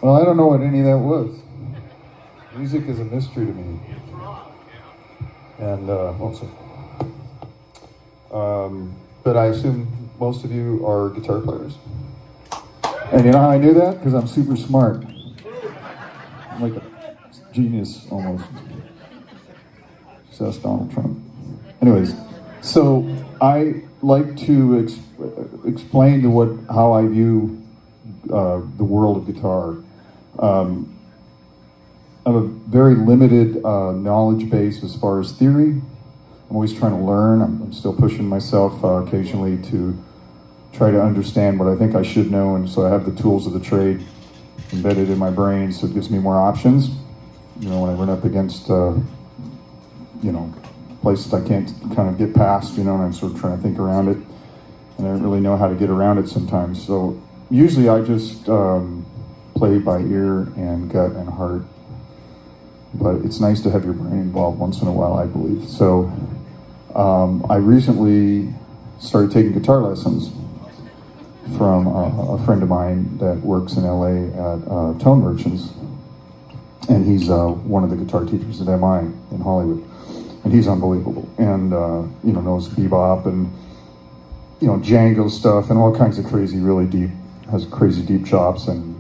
Well, I don't know what any of that was. Music is a mystery to me. And, but I assume most of you are guitar players. And you know how I knew that? Because I'm super smart. I'm like a genius, almost. Just ask Donald Trump. Anyways, so I like to explain to how I view the world of guitar. I have a very limited knowledge base as far as theory. I'm always trying to learn. I'm still pushing myself occasionally to try to understand what I think I should know, and so I have the tools of the trade embedded in my brain, so it gives me more options. You know, when I run up against, places I can't kind of get past, and I'm sort of trying to think around it, and I don't really know how to get around it sometimes. So usually I just play by ear and gut and heart, but it's nice to have your brain involved once in a while, I believe. So I recently started taking guitar lessons from a friend of mine that works in LA at Tone Merchants, and he's one of the guitar teachers at MI in Hollywood, and he's unbelievable, and knows bebop and Django stuff and all kinds of crazy, really deep, has crazy deep chops, and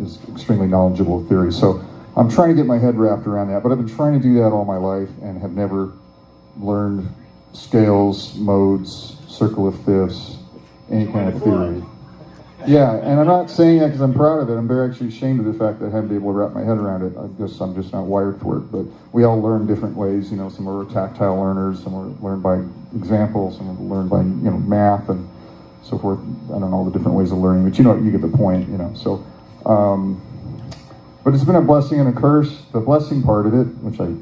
is extremely knowledgeable of theory. So I'm trying to get my head wrapped around that, but I've been trying to do that all my life and have never learned scales, modes, circle of fifths, any kind of theory. Yeah, and I'm not saying that because I'm proud of it. I'm very actually ashamed of the fact that I haven't been able to wrap my head around it. I'm just not wired for it. But we all learn different ways. You know, some are tactile learners, some are learned by example, some are learned by math and so forth. I don't know all the different ways of learning, but you get the point. So. But it's been a blessing and a curse. The blessing part of it, which I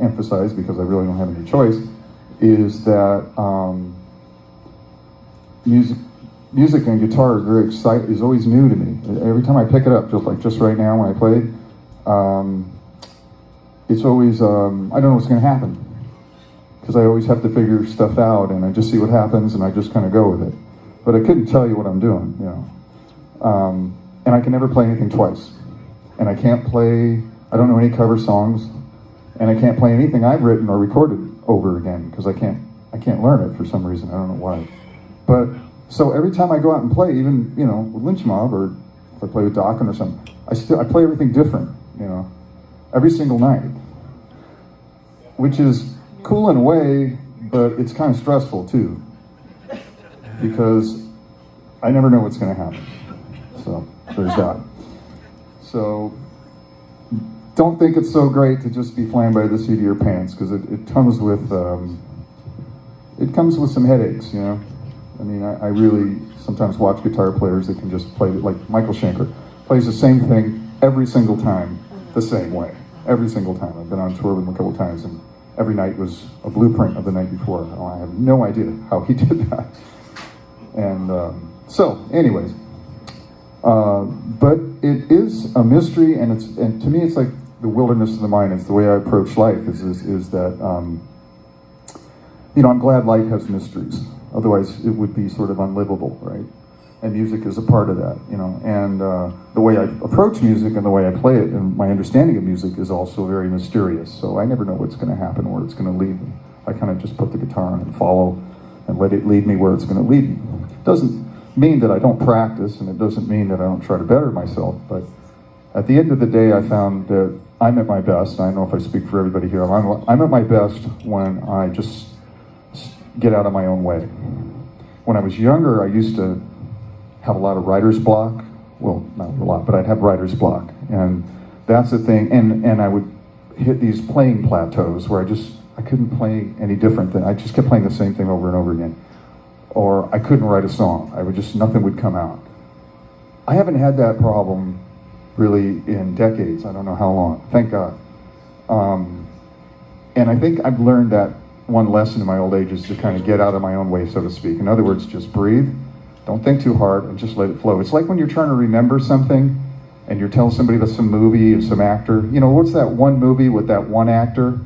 emphasize because I really don't have any choice, is that music and guitar is always new to me. Every time I pick it up, just right now when I play, it's always I don't know what's going to happen because I always have to figure stuff out, and I just see what happens, and I just kind of go with it. But I couldn't tell you what I'm doing, and I can never play anything twice. And I don't know any cover songs, and I can't play anything I've written or recorded over again because I can't learn it for some reason. I don't know why. But so every time I go out and play, even with Lynch MOR, or if I play with Dokken or something, I play everything different, every single night, which is cool in a way, but it's kind of stressful too because I never know what's going to happen. So there's that. So don't think it's so great to just be flying by the seat of your pants because it comes with some headaches. I mean, I really sometimes watch guitar players that can just play like Michael Schenker plays the same thing every single time the same way every single time. I've been on tour with him a couple times, and every night was a blueprint of the night before. I have no idea how he did that. And so, anyways. But it is a mystery, and to me it's like the wilderness of the mind. It's the way I approach life. Is that I'm glad life has mysteries. Otherwise, it would be sort of unlivable, right? And music is a part of that, And the way I approach music and the way I play it, and my understanding of music is also very mysterious. So I never know what's going to happen, where it's going to lead me. I kind of just put the guitar on and follow, and let it lead me where it's going to lead me. It doesn't mean that I don't practice, and it doesn't mean that I don't try to better myself, but at the end of the day, I found that I'm at my best. I don't know if I speak for everybody here. I'm at my best when I just get out of my own way. When I was younger, I used to have a lot of writer's block. Well, not a lot, but I'd have writer's block, and that's the thing. And I would hit these playing plateaus where I couldn't play any different than I just kept playing the same thing over and over again. Or I couldn't write a song. Nothing would come out. I haven't had that problem really in decades. I don't know how long, thank God. And I think I've learned that one lesson in my old age is to kind of get out of my own way, so to speak. In other words, just breathe, don't think too hard, and just let it flow. It's like when you're trying to remember something, and you're telling somebody about some movie and some actor. What's that one movie with that one actor?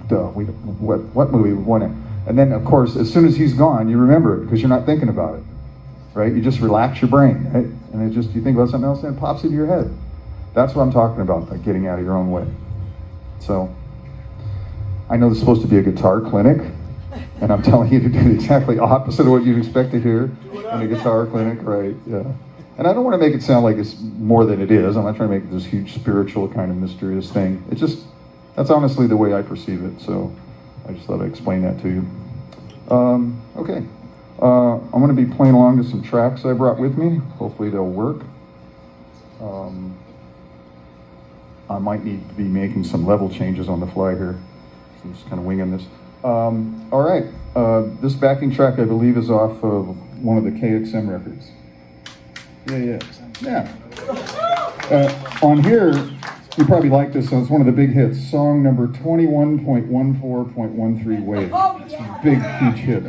What movie with one actor? And then, of course, as soon as he's gone, you remember it because you're not thinking about it, right? You just relax your brain, right? And you think about something else and it pops into your head. That's what I'm talking about, like getting out of your own way. So, I know this is supposed to be a guitar clinic, and I'm telling you to do the exactly opposite of what you'd expect to hear in a guitar clinic, right? Yeah. And I don't want to make it sound like it's more than it is. I'm not trying to make it this huge spiritual kind of mysterious thing. That's honestly the way I perceive it, so I just thought I'd explain that to you. Okay. I'm going to be playing along to some tracks I brought with me. Hopefully they'll work. I might need to be making some level changes on the fly here. So I'm just kind of winging this. All right. This backing track, I believe, is off of one of the KXM records. Yeah. On here, you probably like this, so it's one of the big hits. Song number 21.14.13 Wave. It's a big, huge hit.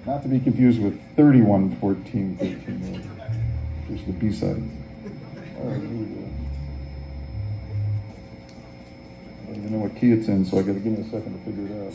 Not to be confused with 31.14.13 Wave. Here's the B-side. All right, here we go. I don't even know what key it's in, so I gotta give me a second to figure it out.